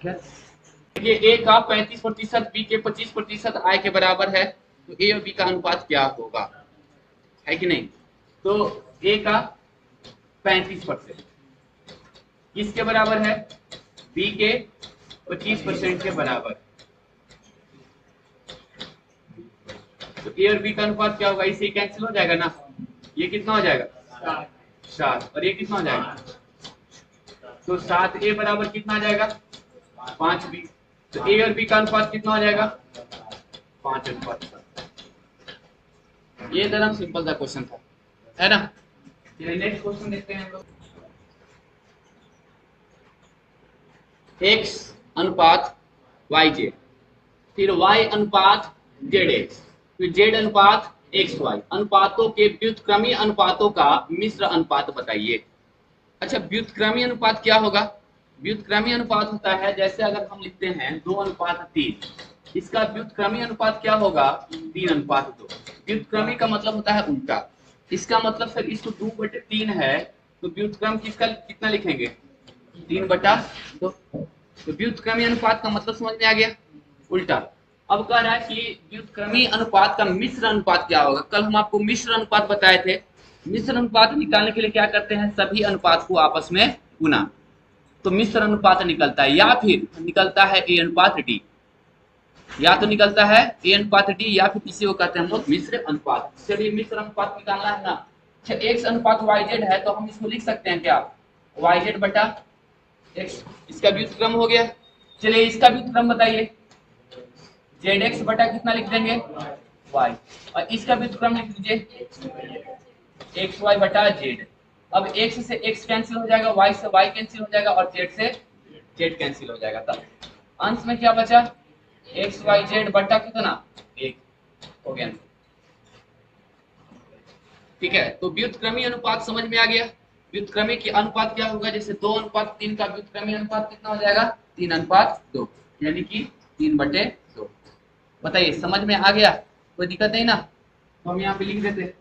देखिए ए का 35%, बी के 25% आय के बराबर है, तो ए और बी का अनुपात क्या होगा, है कि नहीं। तो ए का 35% किसके बराबर है, बी के 25% के बराबर। तो ए और बी का अनुपात क्या होगा, इसे कैंसिल हो जाएगा ना, ये कितना हो जाएगा 7, और ये कितना हो जाएगा, तो 7 ए बराबर कितना आ जाएगा 5 बी। तो ए और बी का अनुपात कितना हो जाएगा 5 अनुपात 7। ये एकदम सिंपल सा क्वेश्चन था, है ना। नेक्स्ट क्वेश्चन देखते हैं हम लोग। x अनुपात वाई जेड, फिर y अनुपात जेड एक्स, फिर z अनुपात एक्स वाई, अनुपातों के व्युत्क्रमी अनुपातों का मिश्र अनुपात बताइए। अच्छा, व्युत्क्रमी अनुपात क्या होगा, व्युत्क्रमी अनुपात होता है जैसे अगर हम लिखते हैं 2:3, इसका व्युत्क्रमी अनुपात क्या होगा 3:2। व्युत्क्रमी का मतलब होता है उल्टा, इसका मतलब सर इसको 2/3 है, तो व्युत्क्रम किसका कितना लिखेंगे 3/2। तो व्युत्क्रमी अनुपात का मतलब समझ में आ गया, उल्टा। अब कह रहा है कि व्युत्क्रमी अनुपात का मिश्र अनुपात क्या होगा। कल हम आपको मिश्र अनुपात बताए थे, मिश्र अनुपात निकालने के लिए क्या करते हैं, सभी अनुपात को आपस में गुना, तो मिश्र अनुपात निकलता है, या फिर निकलता है ए अनुपात डी, या तो निकलता है ए अनुपात डी, या फिर इसी को कहते हैं हम लोग मिश्र अनुपात। चलिए मिश्र अनुपात निकालना है ना। अच्छा, एक्स अनुपात वाई जेड है, तो हम इसको लिख सकते हैं क्या, वाई जेड बटा एक्स, इसका व्युत्क्रम हो गया। चलिए इसका व्युत्क्रम बताइए, जेड एक्स बटा कितना लिख देंगे वाई, और इसका व्युत्क्रम लिख दीजिए एक्स वाई बटा जेड। अब एक्स से एक्स कैंसिल हो जाएगा, वाई से वाई कैंसिल हो जाएगा, और जेड से जेड कैंसिल हो जाएगा। तब अंश में क्या बचा, एक्स वाई जेड बटा कितना 1 हो गया। ठीक है, तो व्युत्क्रमी अनुपात समझ में आ गया। व्युत्क्रमी की अनुपात क्या होगा, जैसे 2:3 का व्युत्क्रमी अनुपात कितना हो जाएगा 3:2, यानी कि 3/2। बताइए समझ में आ गया, कोई दिक्कत नहीं ना, तो हम यहाँ पे लिख देते।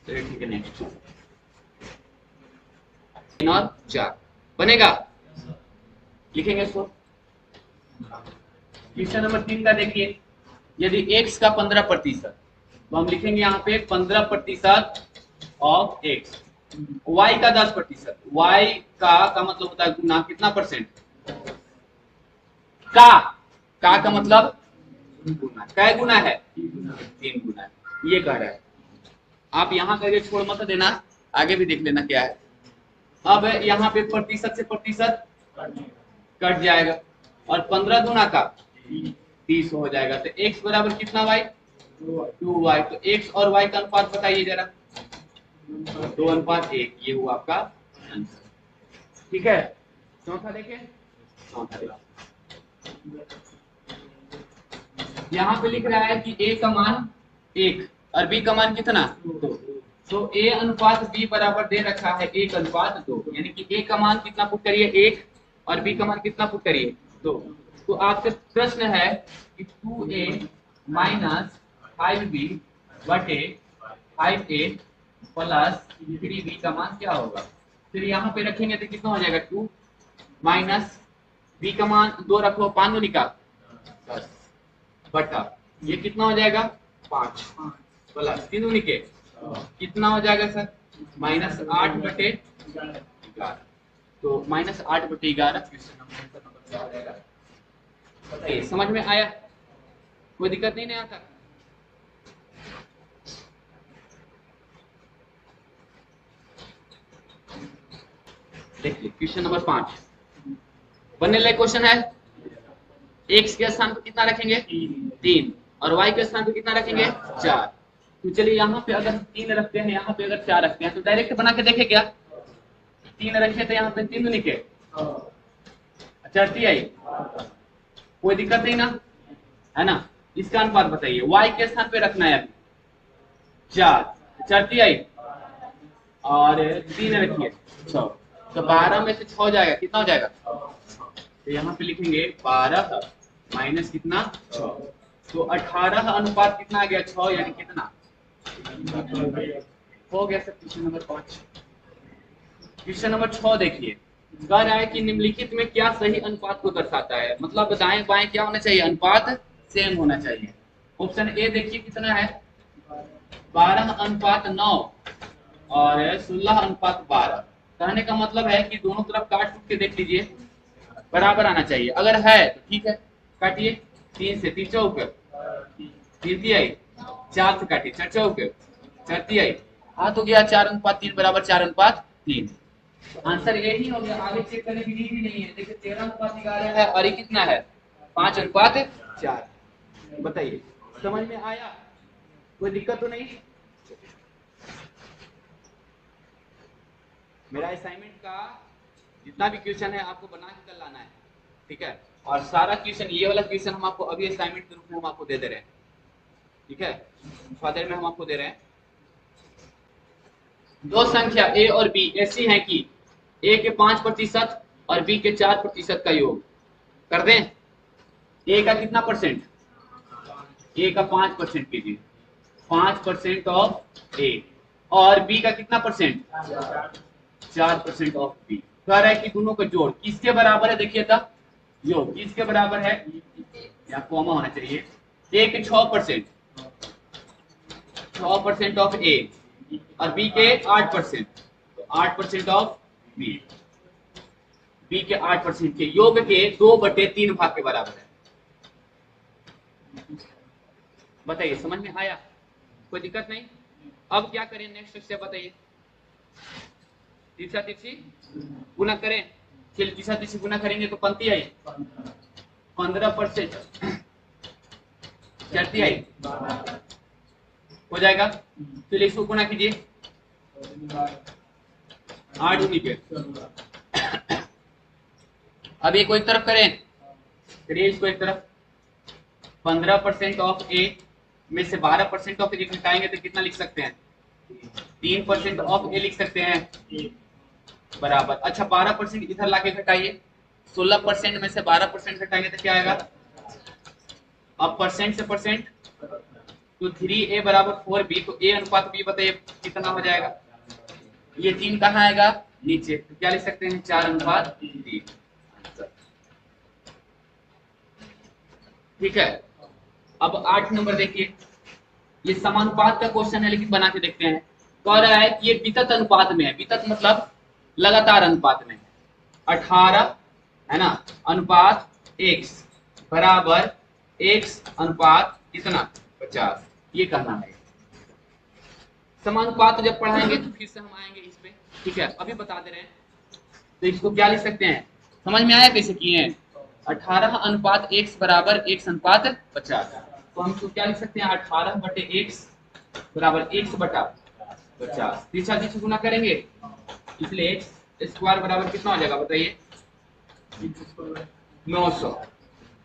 चलिए ठीक है, नेक्स्ट 3 और 4 बनेगा, लिखेंगे इसको। क्वेश्चन नंबर 3 का देखिए, यदि x का 15%, तो हम लिखेंगे यहाँ पे 15% ऑफ x, y का 10%, y का मतलब होता है गुना कितना परसेंट, का मतलब गुना, कै गुना है 3 गुना, ये कह रहा है। आप यहाँ करके छोड़ मत देना, आगे भी देख लेना क्या है। अब यहाँ पे प्रतिशत से प्रतिशत कट जाएगा, और 15 गुना का 30 हो जाएगा, तो x बराबर कितना y 2y। तो x और y का अनुपात बताइए जरा, 2:1, ये हुआ आपका आंसर। ठीक है, चौथा देखें, चौथा देखें, यहाँ पे लिख रहा है कि a का मान 1 और b का मान कितना 2, तो a अनुपात b बराबर दे रखा है 1:2, यानी कि a का मान कितना पुट करिए 1 और b का मान कितना पुट करिए 2। तो आपसे प्रश्न है कि 2a माइनस 5b बटे 5a प्लस 3b का मान क्या होगा। फिर यहाँ पे रखेंगे तो कितना हो जाएगा 2 माइनस b का मान 2 रखो, 5 निकाल 10 बटा ये कितना हो जाएगा 5 प्लस 3 के कितना हो जाएगा सर -8/11। तो -8/11 क्वेश्चन नंबर क्या हो जाएगा, बताइए समझ में आया, कोई दिक्कत नहीं आता। देखिए क्वेश्चन नंबर 5 बनने लायक क्वेश्चन है। x के स्थान पर कितना रखेंगे 3 और y के स्थान पर कितना रखेंगे 4। तो चलिए यहाँ पे अगर 3 रखते हैं, यहाँ पे अगर 4 रखते हैं, तो डायरेक्ट बना के देखे क्या, 3 रखे तो यहाँ पे 3 निके चढ़ती आई, कोई दिक्कत नहीं ना, है ना। इसका अनुपात बताइए, y के स्थान पे रखना है अभी 4 चढ़ती आई, और 3 रखिए 6, तो 12 में से 6 जाएगा, कितना हो जाएगा, तो यहाँ पे लिखेंगे 12 माइनस कितना 6, तो 18 अनुपात कितना आ गया 6, यानी कितना हो गया sir question number 5। Question number 6 देखिए, कह रहा है कि निम्नलिखित में क्या सही अनुपात को दर्शाता है, मतलब दाएं बाएं क्या होना चाहिए, अनुपात सेम होना चाहिए। ऑप्शन ए देखिए कितना है, 12:9 और 16:12। कहने का मतलब है कि दोनों तरफ काट के देख लीजिए, बराबर आना चाहिए। अगर है तो ठीक है, काटिए। 3 से 3 चौक, 3 तिहाई, 4 से काटिए, 4 चौक, 4 तिहाई, हाँ तो गया 4:3 बराबर 4:3। आंसर यही हो गया, आगे चेक करने की नीड ही नहीं है। देखिए 13:11 है और ये कितना है, 5:4। बताइए समझ में आया, कोई दिक्कत तो नहीं। मेरा असाइनमेंट का जितना भी क्वेश्चन है आपको बना के कल लाना है, ठीक है। और सारा क्वेश्चन, ये वाला क्वेश्चन हम आपको अभी असाइनमेंट के रूप में हम आपको दे रहे हैं, ठीक है। फादर में हम आपको दे रहे हैं, दो संख्या ए और बी ऐसी हैं कि ए के 5% और बी के 4% का योग कर दें। ए का कितना परसेंट, ए का 5% कीजिए, 5% ऑफ ए, और बी का कितना परसेंट, 4% ऑफ बी। कह रहा है कि दोनों का जोड़ किसके बराबर है, देखिए था योग किसके बराबर है, या कॉमा होना चाहिए। ए के 6%, 6% ऑफ ए और बी के 8%, तो 8% ऑफ बी, बी के 8% के योग के 2/3 भाग के बराबर है। बताइए समझ में आया, कोई दिक्कत नहीं। अब क्या करें, नेक्स्ट स्टेप बताइए। तीसरा तीसरी गुना करें, चलिए तीसरा तीसरी गुना करेंगे तो पंक्ति आई 15%, चरती आई हो जाएगा। चलिए इसको गुना कीजिए, 8 दूनी पे। अब एक को एक तरफ करें, करिए इसको एक तरफ। 15% ऑफ ए में से 12% ऑफ ए घटाएंगे तो कितना लिख सकते हैं, 3% ऑफ ए लिख सकते हैं बराबर। अच्छा 12% इधर लाके घटाइए, 16% में से 12% घटाएंगे तो क्या आएगा, अब परसेंट से परसेंट, तो 3a बराबर 4b, तो a अनुपात b बताइए कितना हो जाएगा। ये 3 कहाँ आएगा, नीचे, तो क्या लिख सकते हैं, 4:3। ठीक है। अब 8 नंबर देखिए, ये समानुपात का क्वेश्चन है लेकिन बना के देखते हैं। कह रहा है कि ये वितत अनुपात में है, वितत मतलब लगातार अनुपात में है। 18 है ना अनुपात x बराबर x अनुपात कितना 50, ये कहना है। समानुपात जब पढ़ाएंगे तो फिर से हम आएंगे इस पे, ठीक है, अभी बता दे रहे हैं। तो इसको क्या लिख सकते हैं, समझ में आया कैसे किए हैं। 18 अनुपात x बराबर x अनुपात 50, तो हम इसको क्या लिख सकते हैं, 18/x बराबर x/50। तीसरा चीज गुना करेंगे, इसलिए x स्क्वायर बराबर कितना हो जाएगा बताइए, 900।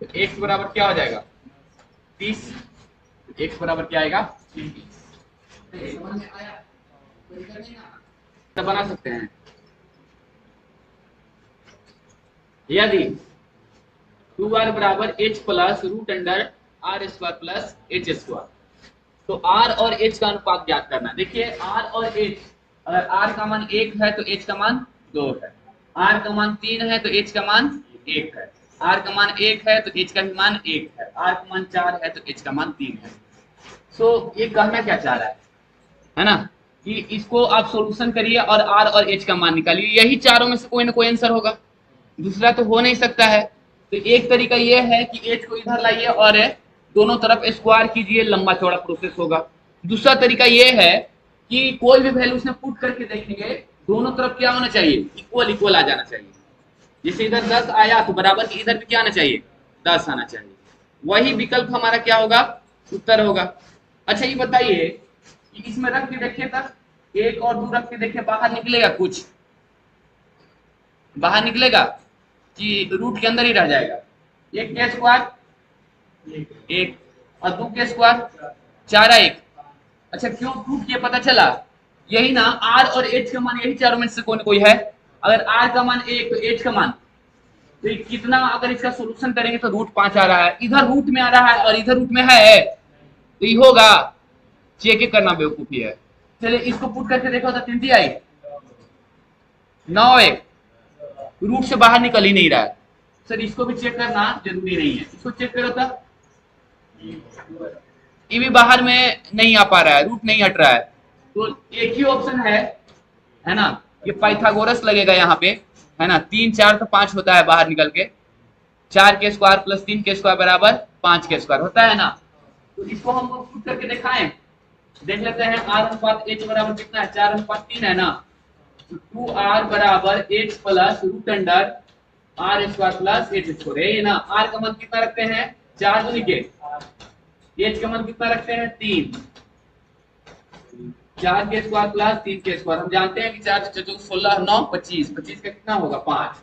तो x बराबर क्या हो जाएगा, 30। x बराबर क्या आएगा, 30। समझ में आया, तो बना सकते हैं। यदि 2r बराबर h plus root under r square plus h square, तो r और h का अनुपात ज्ञात करना। देखिए r और h, अगर r का मान 1 है तो h का मान 2 है, r का मान 3 है तो h का मान 1 है, r का मान 1 है तो h का भी मान 1 है, r का मान 4 है तो h का मान 3 है। सो ये कहना क्या चाह रहा है ना, कि इसको आप सॉल्यूशन करिए और r और h का मान निकालिए, यही चारों में से कोई ना कोई आंसर होगा, दूसरा तो हो नहीं सकता है। तो एक तरीका ये है कि h को इधर लाइए और दोनों तरफ स्क्वायर कीजिए, लंबा चौड़ा प्रोसेस होगा। दूसरा तरीका ये है कि कोई भी वैल्यू उसमें पुट करके देखेंगे, दोनों तरफ क्या होना चाहिए, इक्वल इक्वल आ जाना चाहिए। जैसे इधर 10 आया तो बराबर की इधर भी क्या आना चाहिए, 10 आना चाहिए। वही विकल्प हमारा क्या होगा, उत्तर होगा। अच्छा ये बताइए कि इसमें रख के देखिए तक 1 और 2 रख के देखिए, बाहर निकलेगा कुछ, बाहर निकलेगा कि रूट के अंदर ही रह जाएगा। 1 के स्क्वायर 1 और 2 के स्क्वायर 4 1। अच्छा क्यों प्रूफ किया पता चला, यही ना r और h का मान यही चारों में से कोई ना कोई है। अगर r का मान 1 तो h का मान, तो कितना, अगर इसका सॉल्यूशन करेंगे तो रूट 5 आ रहा है, इधर रूट में आ रहा है और इधर रूट में है, तो ये होगा, चेक करना बेवकूफी है। चलिए इसको पुट करके देखो तो 3 आई, 9x रूट से बाहर निकल ही नहीं रहा है। सर इसको भी चेक करना जरूरी नहीं है, इसको चेक करो था, ये भी बाहर में नहीं आ पा रहा है, रूट नहीं हट रहा है। तो एक ही ऑप्शन है ना, ये पाइथागोरस लगेगा यहाँ पे, है ना। 3 4 तो 5 होता है बाहर निकल के, 4 के स्क्वायर प्लस 3 के स्क्वायर बराबर 5 के स्क्वायर होता है ना। तो इसको हम लोग प्रूव करके दिखाएं, देख लेते हैं। r अनुपात h बराबर कितना है, 4 अनुपात 3 है ना। तो 2r बराबर h plus root under r square plus h square है ना। r का मान कितना रखते हैं 4 दूनी के, h का मान कितना रखते हैं 3, 4 के स्क्वायर प्लस 3 के स्क्वायर। हम जानते हैं कि 4 से 4 16 9 25, 25 का कितना होगा 5,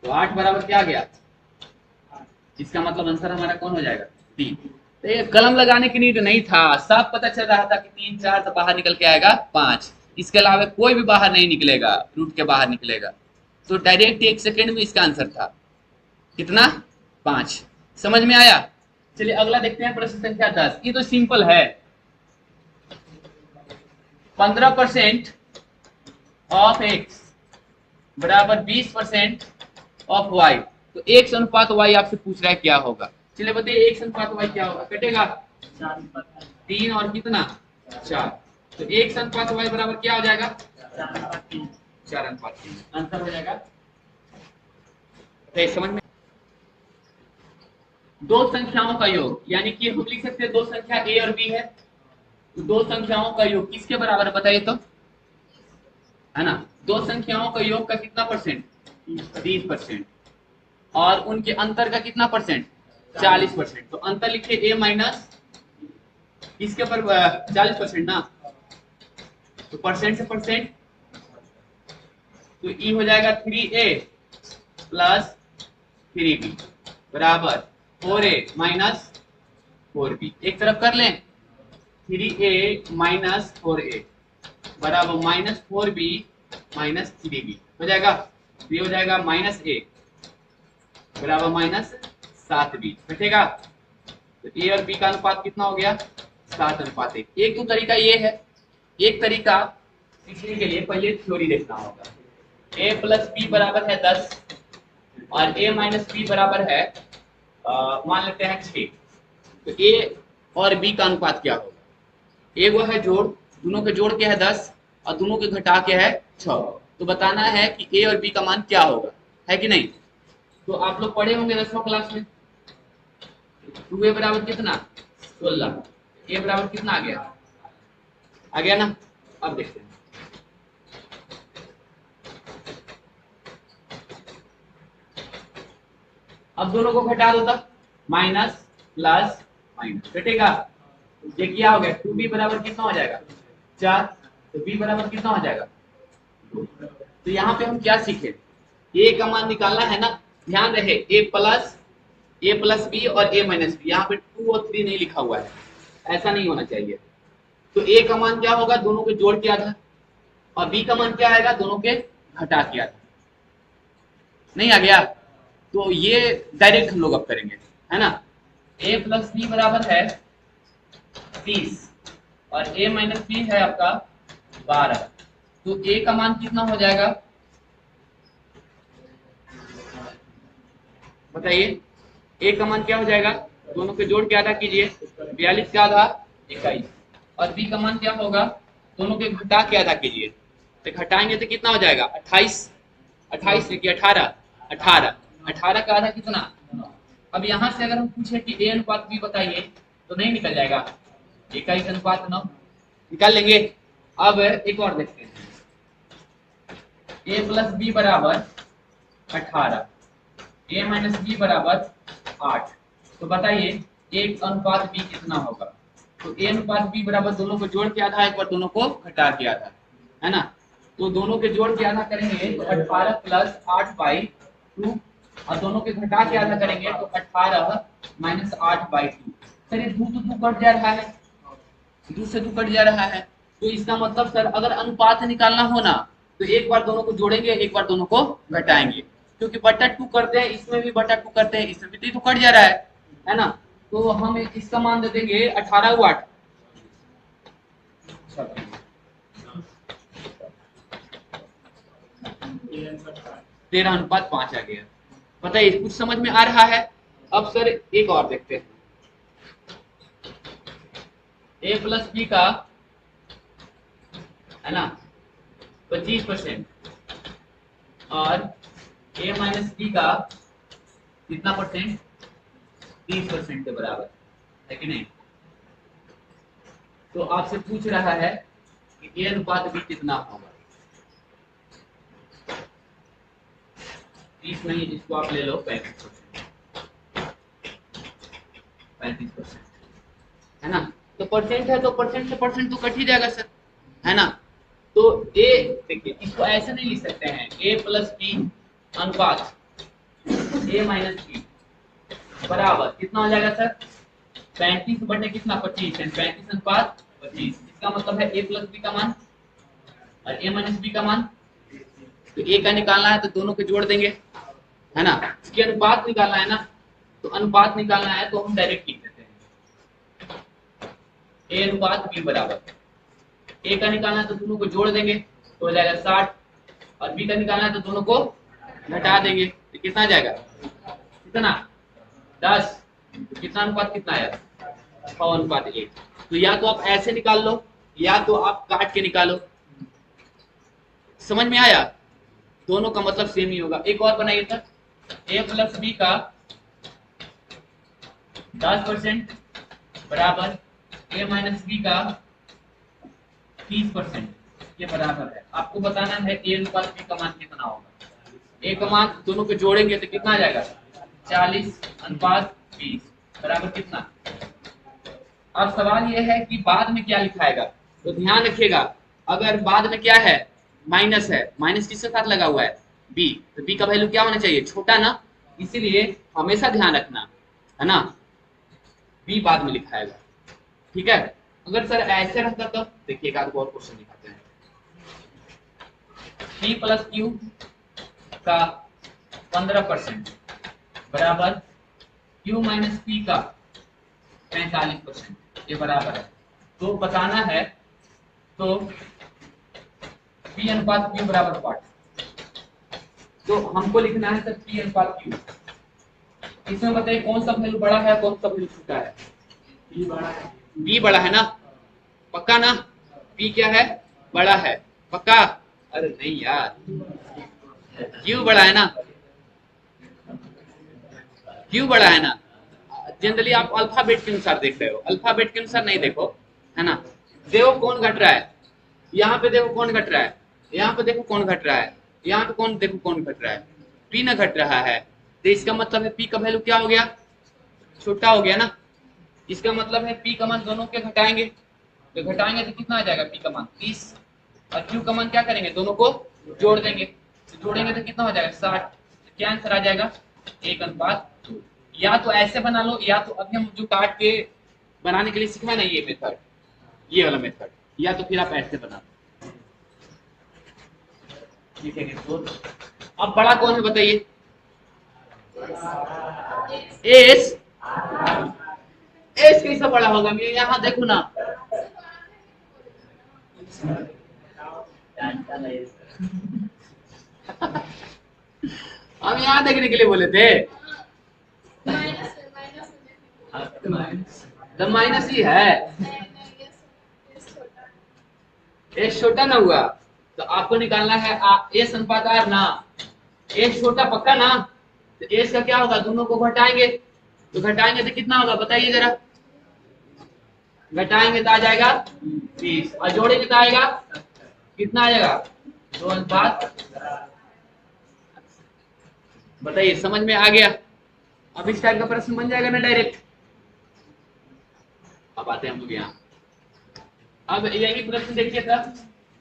तो 8 बराबर क्या गया, इसका मतलब आंसर हमारा कौन हो जाएगा 3। तो ये कलम लगाने की नीड नहीं था, सब पता चल रहा था कि 3 4 तो बाहर निकल के आएगा 5, इसके अलावा कोई भी बाहर नहीं निकलेगा, रूट के बाहर निकलेगा। तो डायरेक्ट 1 सेकेंड में इसका आंसर था कितना 5। समझ में आया। चलिए अगला देखते हैं, प्रश्न संख्या 10। ये तो सिंपल है, 15% ऑफ x बराबर 20% ऑफ y। तो x अनुपात y आपसे पूछ रहा है क्या होगा। चलिए बताइए x अनुपात y क्या होगा, कटेगा 3 और कितना 4, तो x अनुपात y बराबर क्या हो जाएगा 4 अनुपात 3 आंसर हो जाएगा। तो समझ में, दो संख्याओं का योग, यानी कि हम लिख सकते हैं दो संख्या a और b है, तो दो संख्याओं का योग किसके बराबर है बताइए तो, है ना। दो संख्याओं का योग का कितना परसेंट 30%, और उनके अंतर का कितना परसेंट 40%। तो अंतर लिखिए a माइनस इसके पर 40% ना, तो परसेंट से परसेंट, तो e हो जाएगा 3a प्लस 3b बराबर 4a माइनस 4b। एक तरफ कर लें, 3a माइनस 4a बराबर माइनस 4b माइनस 3b हो जाएगा। ये हो जाएगा माइनस a बराबर माइनस 7b बैठेगा। तो a और b का अनुपात कितना हो गया 7 अनुपात 1। एक तो तरीका ये है, एक तरीका सीखने के लिए पहले थ्योरी देखना होगा। a प्लस बी बराबर है 10 और a माइनस बी बराबर है मान लेते हैं 6। तो a और b का अनुपात क्या होगा, a वो है जोड़, दोनों के जोड़ क्या है 10 और दोनों के घटा के है 6। तो बताना है कि a और b का मान क्या होगा, है कि नहीं। तो आप लोग पढ़े होंगे 10वीं क्लास में, 2a बराबर कितना 16, a बराबर कितना आ गया ना। अब देखते हैं, अब दोनों को घटा दो तब, माइनस प्लस माइनस घटेगा। ये क्या हो गया 2b बराबर कितना हो जाएगा 4, तो b बराबर कितना हो जाएगा 2। तो यहाँ पे हम क्या सीखे, a का मान निकालना है ना। ध्यान रहे a प्लस बी और a माइनस बी, यहाँ पे 2 और 3 नहीं लिखा हुआ है, ऐसा नहीं होना चाहिए। तो a का मान क्या होगा दोनों के जोड़ के आधा, और b का मान क्या आएगा दोनों के घटा के आधा। नहीं आ गया, तो ये डायरेक्ट हम लोग अब करेंगे, है ना। a प्लस बी बराबर है 30 और a माइनस बी है आपका 12। तो a का मान कितना हो जाएगा बताइए, a का मान क्या हो जाएगा, दोनों के जोड़ के आधा कीजिए, 42 का आधा 21, और b का मान क्या होगा दोनों के घटा के आधा कीजिए, तो घटाएंगे तो कितना हो जाएगा 28, 28 देखिए 18, 18 का आधा कितना। अब यहाँ से अगर हम पूछे कि a अनुपात b बताइए तो नहीं निकल जाएगा, 21 अनुपात 9 निकाल लेंगे। अब एक और देखते हैं, a प्लस बी बराबर 18, a माइनस बी बराबर 8। तो बताइए एक अनुपात b कितना होगा। तो a अनुपात b बराबर दोनों को जोड़ के आधा, एक बार दोनों को घटा के आधा, है ना। तो दोनों के जोड़ के आधा करेंगे तो 18 प्लस 8/2, और दोनों के घटा के आधा करेंगे तो 18 माइनस 8/2। सर ये 2 तो 2 कट जा रहा है, 2 से 2 कट जा रहा है, तो इसका मतलब सर अगर अनुपात निकालना हो ना तो एक बार दोनों को जोड़ेंगे, एक बार दोनों को घटाएंगे, क्योंकि बटा 2 करते हैं, इसमें भी बटा 2 करते हैं, इसमें भी तो कट जा रहा है ना। तो हम इसका मान दे देंगे 18 वाट, 13:5 आ गया। बताइए कुछ समझ में आ रहा है? अब सर एक और देखते हैं, a प्लस बी का है ना 25% और a माइनस बी का कितना परसेंट, 30% के बराबर है कि नहीं। तो आपसे पूछ रहा है कि a अनुपात b कितना होगा। 30 नहीं, इसको आप ले लो 35% है ना। तो परसेंट है तो परसेंट से परसेंट तो कट ही जाएगा सर, है ना। तो a देखिए इसको ऐसे नहीं लिख सकते हैं, a प्लस बी अनुपात a माइनस बी बराबर कितना हो जाएगा सर, 35 बटे कितना 25 है, 35 अनुपात 25। इसका मतलब है a प्लस बी का मान और a माइनस बी का मान। तो a का निकालना है तो दोनों को जोड़ देंगे, है ना। इसके अनुपात निकालना है ना, तो अनुपात निकालना है तो हम डायरेक्ट लिख देते हैं a अनुपात b बराबर, a का निकालना है तो दोनों को जोड़ देंगे तो हो जाएगा 60 और b का निकालना है तो दोनों को घटा देंगे तो कितना आ जाएगा, कितना 10। कितना अनुपात कितना आया 6:1। तो या तो आप ऐसे निकाल लो या तो आप काट के निकालो। समझ में आया? दोनों का मतलब सेम ही होगा। एक और बनाइए सर, a प्लस बी का 10% बराबर a माइनस बी का 30% ये बराबर है। आपको बताना है a अनुपात b का मान कितना होगा। a का मान दोनों को जोड़ेंगे तो कितना आ जाएगा 40:20 बराबर कितना। अब सवाल यह है कि बाद में क्या लिखाएगा, तो ध्यान रखिएगा अगर बाद में क्या है माइनस है, माइनस किसके साथ लगा हुआ है b, तो b का वैल्यू क्या होना चाहिए छोटा ना, इसीलिए हमेशा ध्यान रखना है ना, b बाद में लिखाएगा। ठीक है, अगर सर ऐसे रहता तो देखिए एक आध और क्वेश्चन दिखाते हैं। p प्लस क्यू का 15% बराबर q माइनस p का 45% ये बराबर है। तो बताना है तो p अनुपात q बराबर 8। तो हमको लिखना है सर p अनुपात q। इसमें बताइए कौन सा वैल्यू बड़ा है कौन सा वैल्यू छोटा है। b बड़ा है ना, पक्का ना, p क्या है बड़ा है पक्का। अरे नहीं यार, q बड़ा है ना, q बड़ा है ना। जनरली आप अल्फाबेट के अनुसार देख रहे हो, अल्फाबेट के अनुसार नहीं देखो, है ना। देखो कौन घट रहा है, यहाँ पे देखो कौन घट रहा है, यहाँ पे देखो कौन घट रहा है, यहाँ पे कौन देखो कौन घट रहा है, p ना घट रहा है। तो इसका मतलब है p का वैल्यू क्या हो गया छोटा हो गया ना। इसका मतलब है p का मान दोनों के घटाएंगे तो घटाएंगे तो कितना आ जाएगा p का मान 30 और q का मान क्या करेंगे दोनों को जोड़ देंगे तो जोड़ेंगे तो कितना हो जाएगा 60। तो क्या आंसर आ जाएगा 1:2। या तो ऐसे बना लो या तो अभी हम जो काट के बनाने के लिए सीखा ना ये मेथड, ये वाला मेथड, या तो फिर आप ऐसे बना लो। ठीक है तो अब बड़ा कौन है बताइए, एस। एस कैसा बड़ा होगा, मैं यहाँ देखो ना हम यहाँ देखने के लिए बोले थे, तो माइनस ही है, एस छोटा ना हुआ तो आपको निकालना है एस अनुपात आर ना, एस छोटा पक्का ना, तो एस का क्या होगा दोनों को घटाएंगे तो घटाएंगे तो कितना होगा बताइए जरा, घटाएंगे तो आ जाएगा 30 और जोड़ेंगे तो आएगा कितना आ जाएगा 2:5। बताइए समझ में आ गया। अब इस टाइप का प्रश्न बन जाएगा ना डायरेक्ट। अब आते हैं हम लोग यहाँ, अब यही प्रश्न देखिए सर,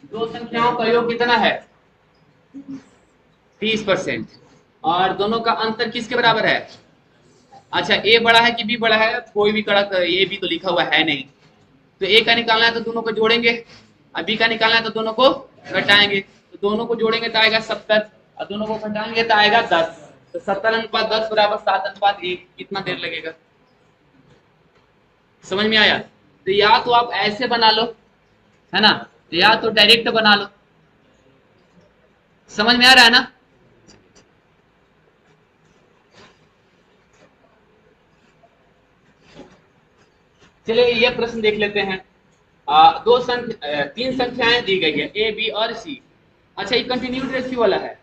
दो संख्याओं का योग कितना है 30% और दोनों का अंतर किसके बराबर है। अच्छा ए बड़ा है कि बी बड़ा है, कोई भी कड़ा ए बी तो लिखा हुआ है नहीं, तो ए का निकालना है तो दोनों को जोड़ेंगे और बी का निकालना है तो दोनों को घटाएंगे तो दोनों को जोड़ेंगे तो आएगा 70 और दोनों को घटाएंगे तो आएगा 10। तो 70:10 बराबर 7:1। कितना देर लगेगा, समझ में आया। तो या तो आप ऐसे बना लो है ना, या तो डायरेक्ट बना लो। समझ में आ रहा है ना? चलिए ये प्रश्न देख लेते हैं। तीन संख्याएं दी गई है ए बी और सी। अच्छा ये कंटिन्यूड रेशियो वाला है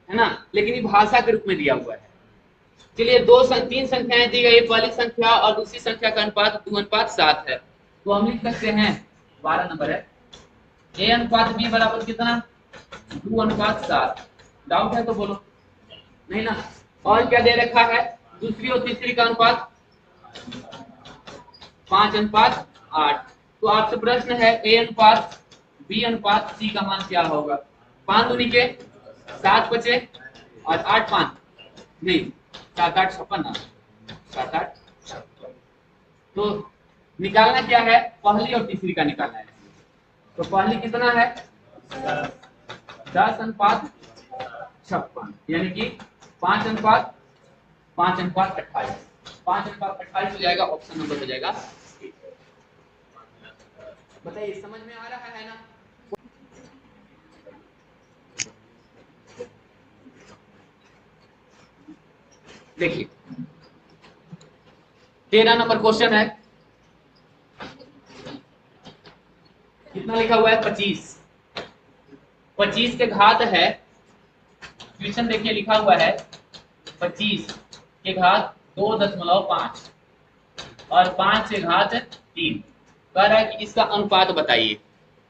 ना, लेकिन ये भाषा के रूप में दिया हुआ है। चलिए तीन संख्याएं दी गई, पहली संख्या और दूसरी संख्या का अनुपात 2:7 है। तो हम लिख सकते हैं 12 नंबर है ए अनुपात बी बराबर कितना 2:7। डाउट है तो बोलो, नहीं ना? और क्या दे रखा है, दूसरी और तीसरी का अनुपात 5:8। तो आपसे प्रश्न है ए अनुपात बी अनुपात सी का मान क्या होगा? 5 दूनी के 7 बचे और 8 5 नहीं 7 8 56 ना 7 8 56। तो निकालना क्या है, पहली और तीसरी का निकालना है। तो पहली कितना है 10:56 यानी कि 5:28 5:28 हो जाएगा, ऑप्शन नंबर हो जाएगा। बताइए समझ में आ रहा है ना? देखिए 13 नंबर क्वेश्चन है, कितना लिखा हुआ है 25। 25 के घात है, क्वेश्चन देखिए लिखा हुआ है 25 के घात 2.5 और 5 के घात 3। कह रहा है कि इसका अनुपात बताइए।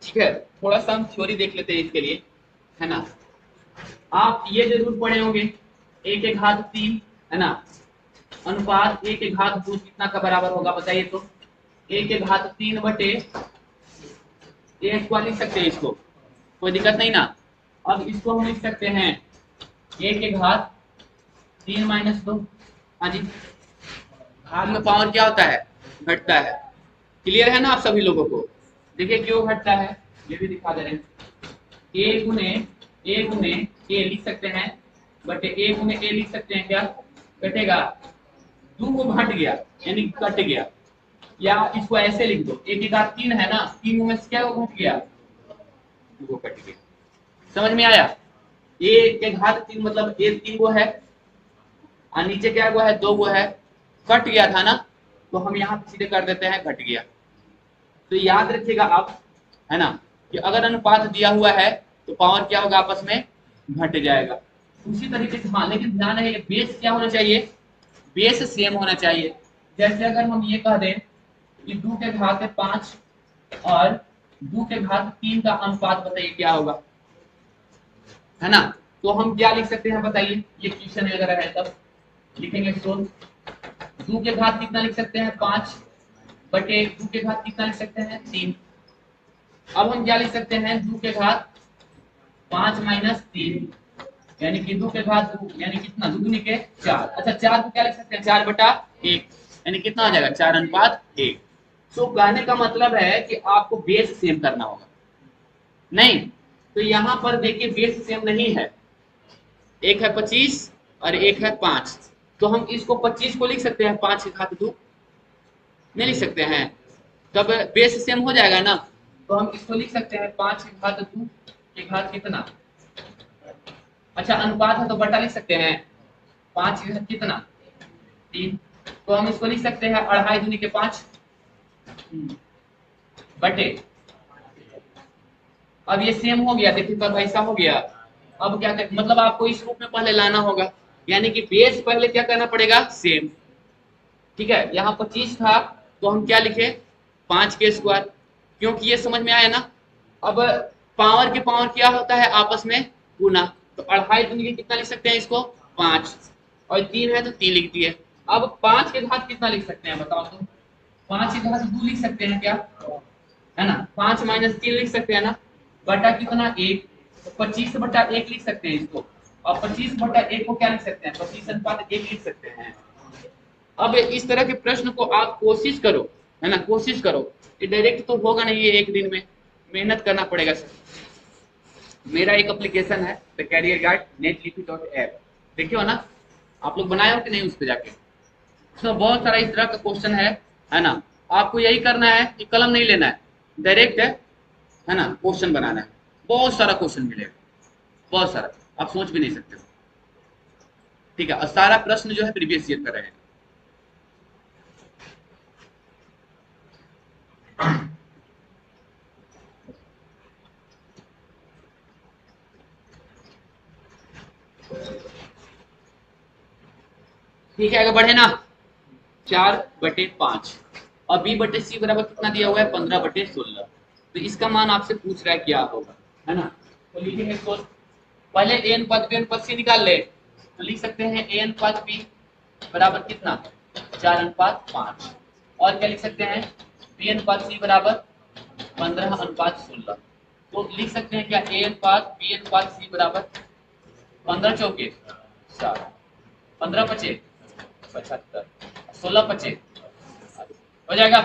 ठीक है, थोड़ा सा हम थ्योरी देख लेते हैं इसके लिए, है ना? आप ये जरूर पढ़े होंगे a के घात 3 है ना, अनुपात a के घात 2 कितना का बराबर होगा बताइए तो? a के घात 3 बटे a स्क्वायर लिख सकते हैं इसको, कोई दिक्कत नहीं ना। अब इसको हम लिख सकते हैं a के घात 3 - 2। हाँ जी, भाग में पावर क्या होता है, घटता है। क्लियर है ना आप सभी लोगों को? देखिए क्यों घटता है ये भी दिखा दे रहे हैं। a गुने a लिख सकते हैं, बटे a गुने a लिख सकते हैं, क्या कटेगा 2 को घट गया यानी कट गया। या इसको ऐसे लिख दो, a की घात 3 है ना, 3 में से क्या घट गया 2 को कट गया। समझ में आया? a के घात 3 मतलब a 3 को है और नीचे क्या हुआ है 2 को है, कट गया था ना, तो हम यहाँ पे सीधे कर देते हैं घट गया। तो याद रखिएगा आप, है ना, कि अगर अनुपात दिया हुआ है तो पावर क्या होगा आपस में घट जाएगा। उसी तरीके से हाँ, लेकिन ध्यान है बेस क्या होना चाहिए, बेस सेम होना चाहिए। जैसे अगर हम ये कह दें कि 2 के घात 5 और 2 के घात 3 का अनुपात बताइए क्या होगा, है ना? तो हम क्या लिख सकते हैं बताइए, ये क्वेश्चन अगर है तब लिखेंगे तो 2 के घात कितना लिख सकते हैं 5 बटे 2 के घात कितना लिख सकते हैं 3। अब हम क्या लिख सकते हैं 2 के घात 5 - 3 यानी कि 2 के घात 2 यानी कितना 2 दूनी के 4। अच्छा 4 को क्या लिख सकते हैं 4/1 यानी कितना हो जाएगा 4:1। सो कहने का मतलब है कि आपको बेस सेम करना होगा। नहीं तो यहाँ पर देखिए बेस सेम नहीं है, एक है 25 और एक है 5। तो हम इसको 25 को लिख सकते हैं 5 के घात 2 नहीं लिख सकते हैं, तब बेस सेम हो जाएगा ना। तो हम इसको लिख सकते हैं 5 के घात 2 के घात कितना, अच्छा अनुपात है तो बटा लिख सकते हैं 5 के घात कितना 3। तो हम इसको लिख सकते हैं 2.5 दूनी के 5 बटे, अब ये सेम हो गया, देखिए कब ऐसा हो गया। अब क्या कर, मतलब आपको इस रूप में पहले लाना होगा, यानी कि बेस पहले क्या करना पड़ेगा सेम। ठीक है, यहाँ 25 था तो हम क्या लिखे 5 के स्क्वायर, क्योंकि ये समझ में आया ना। अब पावर के पावर क्या होता है आपस में गुना, तो 2.5 दूनी के कितना लिख सकते हैं इसको 5 और 3 है तो 3 लिख दिए। अब 5 के घात कितना लिख सकते हैं बताओ तो? 5 के घात 2 लिख सकते हैं क्या, है ना? 5 - 3 लिख सकते हैं ना, बटा कितना 1, तो 25/1 लिख सकते हैं इसको। और 25/1 को क्या लिख सकते हैं 25:1 लिख सकते हैं। अब इस तरह के प्रश्न को आप कोशिश करो, है ना, कोशिश करो। ये डायरेक्ट तो होगा नहीं, ये एक दिन में मेहनत करना पड़ेगा सर। मेरा एक एप्लीकेशन है द कैरियर गाइड netlipi.app, देखियो ना आप लोग बनाए हो कि नहीं उस पर जाके। तो बहुत सारा इस तरह का क्वेश्चन है ना। आपको यही करना है कि कलम नहीं लेना है, डायरेक्ट है ना क्वेश्चन बनाना है, बहुत सारा क्वेश्चन मिलेगा। बहुत सारा, आप सोच भी नहीं सकते। ठीक है, और सारा प्रश्न जो है प्रीवियस ईयर का रहेगा। ठीक है, आगे बढ़े ना। 4/5 और B/C बराबर कितना दिया हुआ है? 15/16। तो इसका मान आपसे पूछ रहा है क्या होगा, है ना। तो लिखेंगे तो पहले A अनुपात B अनुपात C निकाल ले। तो लिख सकते हैं A अनुपात B बराबर कितना? 4/5। और क्या लिख सकते हैं? B अनुपात C बराबर 15/16। तो लिख सकते हैं क्या A अनुपात B अनुपात C बराबर 15 चौके 60, 15 पचे 75, 16 पचे हो जाएगा।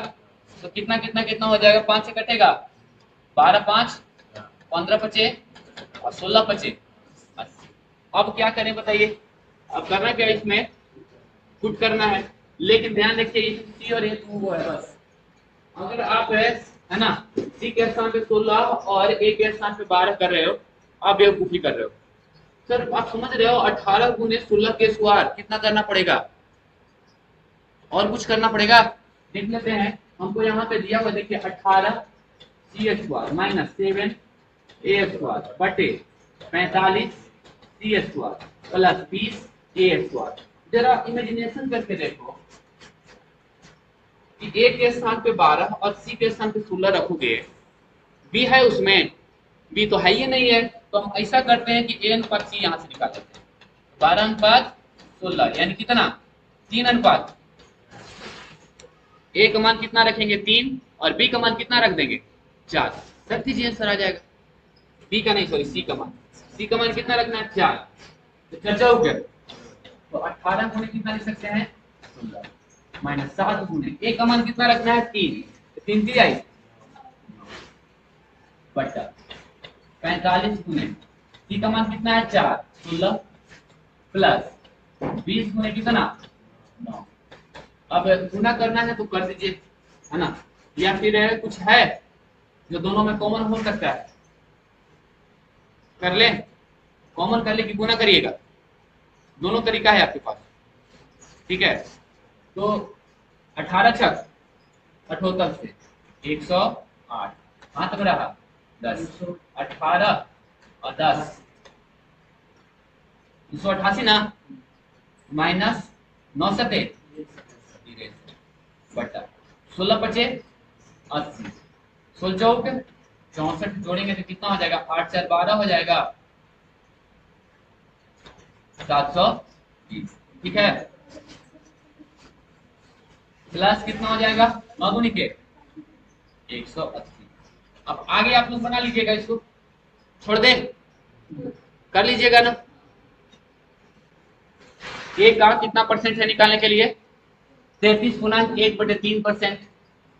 तो कितना कितना कितना हो जाएगा? 5 से कटेगा, 12 5, 15 पचे और 16 पचे 80। अब क्या करें बताइए? अब करना क्या है, इसमें पुट करना है। लेकिन ध्यान रखिए ये सी और ये टू वो है बस। अगर आप है ना सी के स्थान पे 16 और ए के स्थान पे 12 कर रहे हो, आप बेवकूफी कर रहे हो। सर आप समझ रहे हो 18 गुने 16 के स्क्वायर कितना करना पड़ेगा? और कुछ करना पड़ेगा? देख लेते हैं। हमको यहाँ पे दिया हुआ देखिए 18 सी स्क्वायर माइनस 7 ए स्क्वायर बटे 45 सी स्क्वायर प्लस 20 ए स्क्वायर। जरा इमेजिनेशन करके देखो कि ए के स्थान पे 12 और सी के स्थान पे 16 रखोगे, बी है उसमें? बी तो है ही नहीं है। तो हम ऐसा करते हैं कि ए अनुपात सी यहाँ से निकाल लेते हैं। 12/16 यानी कितना? 3 अनुपात। ए का मान कितना रखेंगे? 3 और बी का मान कितना रख देंगे? 4। रख दीजिए, आंसर आ जाएगा। बी का नहीं, सॉरी सी का मान। सी का मान कितना रखना है? 4। तो चर्चा हो गया। तो 18 गुणे कितना लिख सकते हैं? 16 माइनस 7 गुणे ए का मान कितना रखना है? 3। 3 दी आई बटा 45 गुणे सी का मान कितना है? 4 16 प्लस 20 गुणे कितना? 9। अब गुना करना है तो कर दीजिए, है ना। या फिर कुछ है जो दोनों में कॉमन हो सकता है? कर ले, कॉमन कर ले कि गुना करिएगा? दोनों तरीका है आपके पास। ठीक है, तो 18 छक 78 से 108, हाथ में रहा 10, 18 और 10 288 ना, माइनस 9 सते बटा 16 पचे 80, 16 चौक 64 जोड़ेंगे तो कितना हो जाएगा? 8 4 12 हो जाएगा 720। ठीक है, प्लस कितना हो जाएगा? 9 दूनी के 180। अब आगे आप लोग बना लीजिएगा, इसको छोड़ दे, कर लीजिएगा ना। ए का कितना परसेंट है निकालने के लिए? 33.1/3%।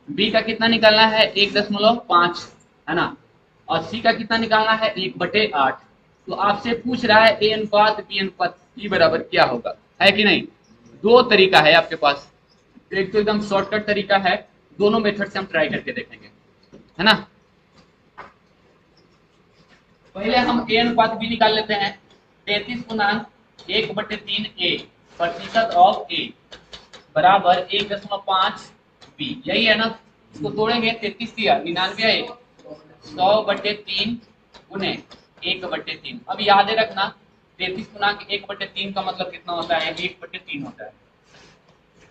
बी का कितना निकालना है? 1.5, है ना। और सी का कितना निकालना है? 1/8। तो आपसे पूछ रहा है ए अनुपात बी अनुपात सी बराबर क्या होगा, है कि नहीं। दो तरीका है आपके पास, एक तो एकदम शॉर्टकट तरीका है, दोनों मेथड से हम ट्राई करके देखेंगे, है ना। पहले हम ए अनुपात बी निकाल लेते हैं। 33.1/3 ए प्रतिशत ऑफ ए बराबर 1.5 बी, यही है ना। इसको तोड़ेंगे, 33 दिया 99 है 100/3 गुने 1/3। अब याद रखना 33.1/3 का मतलब कितना होता है? 1/3 होता है।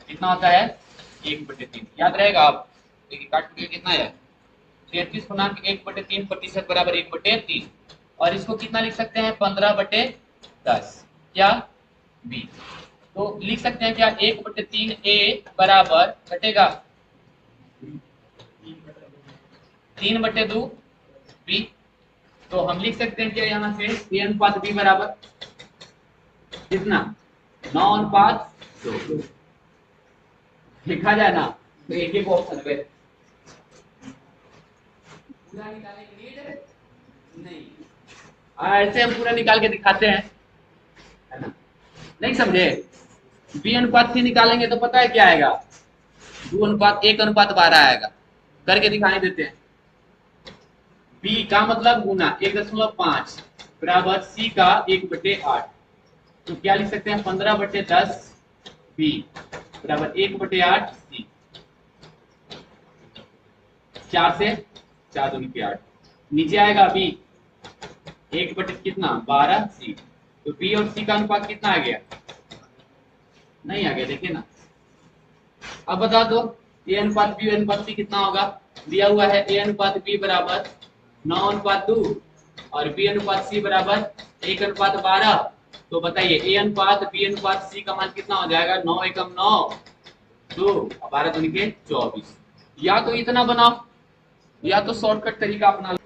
कितना होता है? 1/3। याद रहेगा आप? देखिए काट के कितना है? 33.1/3 प्रतिशत बराबर 1/3। और इसको कितना लिख सकते हैं? 15/10 क्या? बी। तो लिख सकते हैं क्या? 1/3 ए बराबर घटेगा 3/2 बी। तो हम लिख सकते हैं क्या यहाँ से? ए अनुपात बी बराबर कितना? 9:2। लिखा जाए ना तो एक एक ऑप्शन पे पूरा निकालने की नीड नहीं, ऐसे हम पूरा निकाल के दिखाते हैं, है ना। नहीं समझे? बी अनुपात सी निकालेंगे तो पता है क्या आएगा? 2:1:12 आएगा। करके दिखाने देते हैं। बी का मतलब गुना 1.5 बराबर सी का 1/8। तो क्या लिख सकते हैं 15/10 बी बराबर 1/8 सी। 4 से 4 दूनी के 8 नीचे आएगा बी 1/कितना 12 सी। तो बी और सी का अनुपात कितना आ गया? नहीं आ गया, देखिए ना। अब बता दो ए अनुपात बी अनुपात सी कितना होगा? दिया हुआ है ए अनुपात बी बराबर 9:2 और बी अनुपात सी बराबर 1:12। तो बताइए ए अनुपात बी अनुपात सी का मान कितना हो जाएगा? 9 एकम 9 2 और 12 दूनी के 24। या तो इतना बनाओ या तो शॉर्टकट तरीका अपना लो।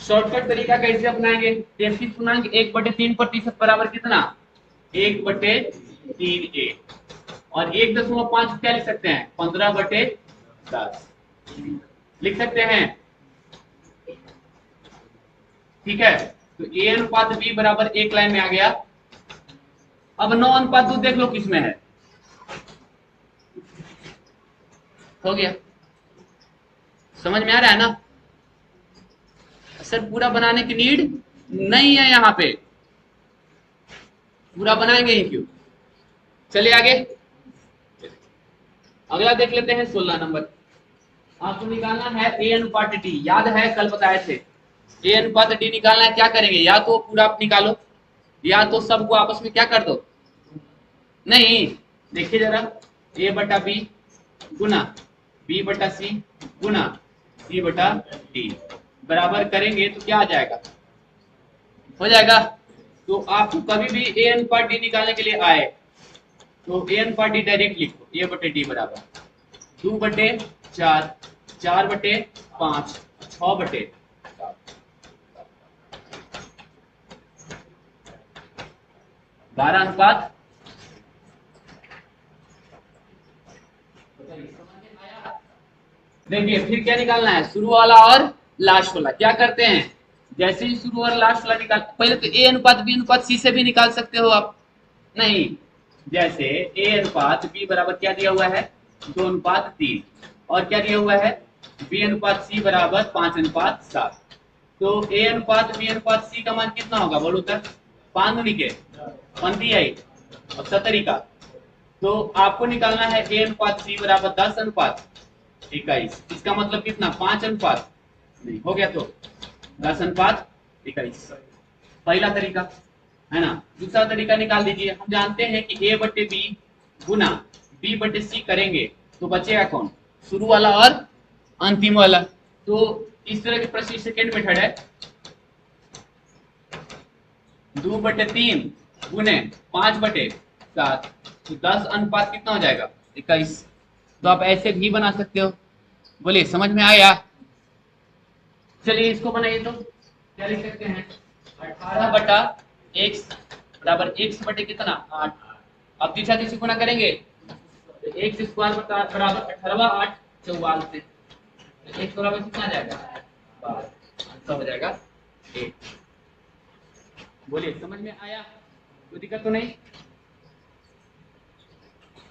शॉर्टकट तरीका कैसे अपनाएंगे? 33.1/3% बराबर कितना? 1/3a और 1.5 क्या लिख सकते हैं? 15/10 लिख सकते हैं। ठीक है, तो ए अनुपात बी बराबर एक लाइन में आ गया। अब 9:2 देख लो किसमें है। हो गया, समझ में आ रहा है ना? सर पूरा बनाने की नीड नहीं है, यहाँ पे पूरा बनाएंगे ही क्यों। चलिए आगे, अगला देख लेते हैं 16 नंबर। आपको निकालना है ए अनुपात डी। याद है कल बताए थे ए अनुपात डी निकालना है। क्या करेंगे? या तो पूरा आप निकालो या तो सबको आपस में क्या कर दो। नहीं, देखिए जरा, ए बटा बी गुना बी बटा सी गुना सी बटा डी बराबर करेंगे तो क्या आ जाएगा? हो जाएगा। तो आपको कभी भी ए अनुपात डी निकालने के लिए आए तो ए अनुपात डी डायरेक्ट लिखो। ए बटे डी बराबर 2/4 4/5 6/7 12:। देखिए फिर क्या निकालना है? शुरू वाला और लास्ट वाला। क्या करते हैं? जैसे ही शुरू और लास्ट वाला निकाल, पहले तो ए अनुपात बी अनुपात सी से भी निकाल सकते हो आप। नहीं, जैसे ए अनुपात बी बराबर क्या दिया हुआ है? 2:3 और क्या दिया हुआ है? बी अनुपात सी बराबर 5:7। तो ए अनुपात बी अनुपात सी का मान कितना होगा? बोलो तो 5 के 28 और 70 का। तो आपको निकालना है ए अनुपात सी बराबर 10:21। इसका मतलब कितना? 5:। नहीं हो गया तो 10:21। पहला तरीका है ना। दूसरा तरीका निकाल दीजिए। हम जानते हैं कि ए बटे बी गुना बी बटे सी करेंगे तो बचेगा कौन? शुरू वाला और अंतिम वाला। तो इस तरह के प्रश्न सेकेंड मेथड है। 2/3 गुने 5/7 तो 10 कितना हो जाएगा? 21। तो आप ऐसे भी बना सकते हो। बोलिए समझ में आया? चलिए इसको बनाइए तो क्या लिख सकते हैं? 18/x बराबर x बटे कितना? 8। अब तीसरा किसी गुना करेंगे तो x स्क्वायर बराबर 18/8 44 से तो x बराबर कितना आ जाएगा? 12। आंसर हो जाएगा 8। बोलिए समझ में आया? कोई दिक्कत तो नहीं?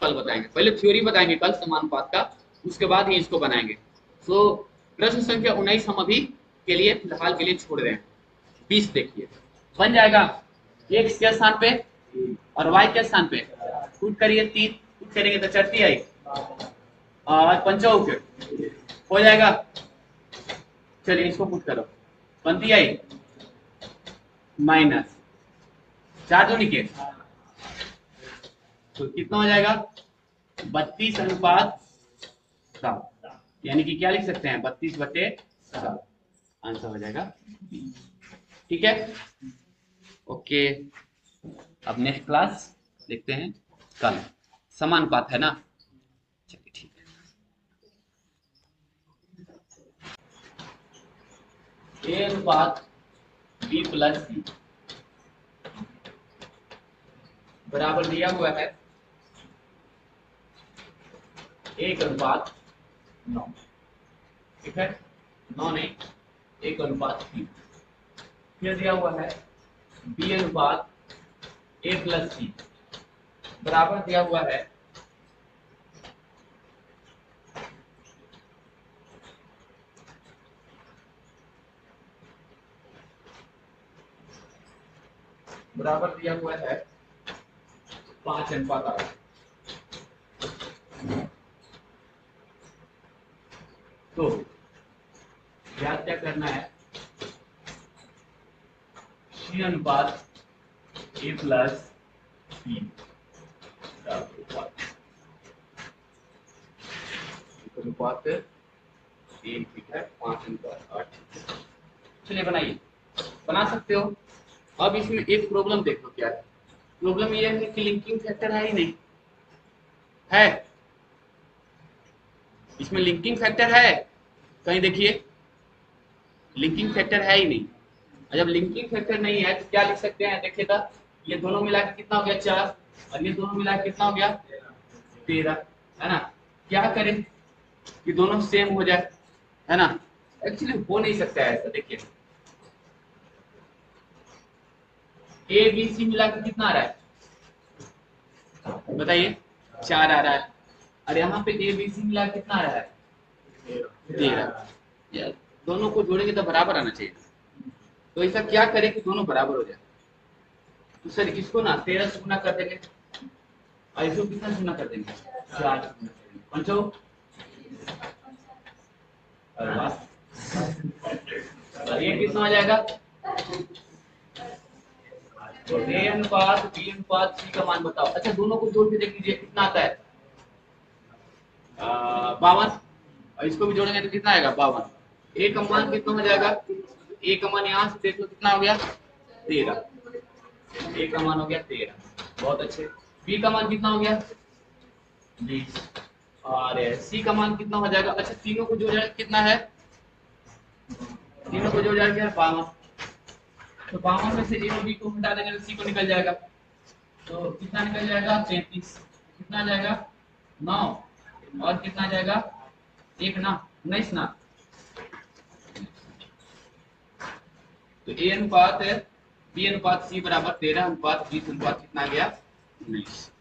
कल बताएंगे, पहले थ्योरी बताएंगे कल समानुपात का, उसके बाद ही इसको बनाएंगे। सो प्रश्न संख्या 19 हम अभी के लिए फिलहाल के लिए छोड़ रहे हैं। 20 देखिए बन जाएगा। x के स्थान पे और y के स्थान पे पुट करिए 3, पुट करेंगे तो 4 आई और 5 हो जाएगा। चलिए इसको पुट करो, 5 आई माइनस 4 दूनी के तो कितना हो जाएगा? 32:7 यानी कि क्या लिख सकते हैं? 32/7 आंसर हो जाएगा। ठीक है, ओके। अब नेक्स्ट क्लास देखते हैं कल। समानुपात है ना? चलिए ठीक है। ए अनुपात बी प्लस सी बराबर दिया हुआ है 1:9। ठीक है, 9 नहीं 1:3। फिर दिया हुआ है बी अनुपात ए प्लस सी बराबर दिया हुआ है 1:9 बराबर दिया हुआ है 5:8। तो याद क्या करना है, C अनुपात A प्लस B अनुपात A ठीक है 5:8। चलिए बनाइए, बना सकते हो। अब इसमें एक प्रॉब्लम देखो क्या है। प्रॉब्लम ये है कि लिंकिंग फैक्टर है ही नहीं, है इसमें लिंकिंग फैक्टर है कहीं देखिए, लिंकिंग फैक्टर है ही नहीं। और जब लिंकिंग फैक्टर नहीं है तो क्या लिख सकते हैं देखिएगा, ये दोनों मिला के कितना हो गया 4 और ये दोनों मिला के कितना हो गया 13, है ना। क्या करें कि दोनों सेम हो जाए, है ना। एक्चुअली हो नहीं सकता है ऐसा। देखिए ए बी सी मिला के कितना आ रहा है बताइए, 4 आ रहा है। और यहाँ पे ए बी सी मिला के कितना आ रहा है 13। यार दोनों को जोड़ेंगे तो बराबर आना चाहिए। तो ऐसा क्या करें कि दोनों बराबर हो जाए। तो सर इसको ना 13 से गुना कर देंगे और इसको कितना से गुना कर देंगे 4 से गुना कर देंगे। पंचो ये कितना हो जाएगा, तो ए अनुपात बी अनुपात सी का मान बताओ। अच्छा दोनों को जोड़ के देख लीजिए कितना आता है 52, और इसको भी जोड़ेंगे तो कितना आएगा 52। ए का मान कितना हो जाएगा, ए का मान यहाँ से देख लो कितना हो गया 13, ए का मान हो गया 13। बहुत अच्छे। बी का मान कितना हो गया 20 और सी का मान कितना हो जाएगा। अच्छा तीनों को जोड़ जाएगा कितना है, तीनों को जोड़ जाएगा 52। तो 52 में से ए और बी को हटा देंगे तो सी को निकल जाएगा, तो कितना निकल जाएगा 33। कितना आ जाएगा 9 और कितना आ जाएगा 1 ना 19 ना। तो ए अनुपात बी अनुपात सी बराबर 13 अनुपात 20 अनुपात कितना आ गया 19।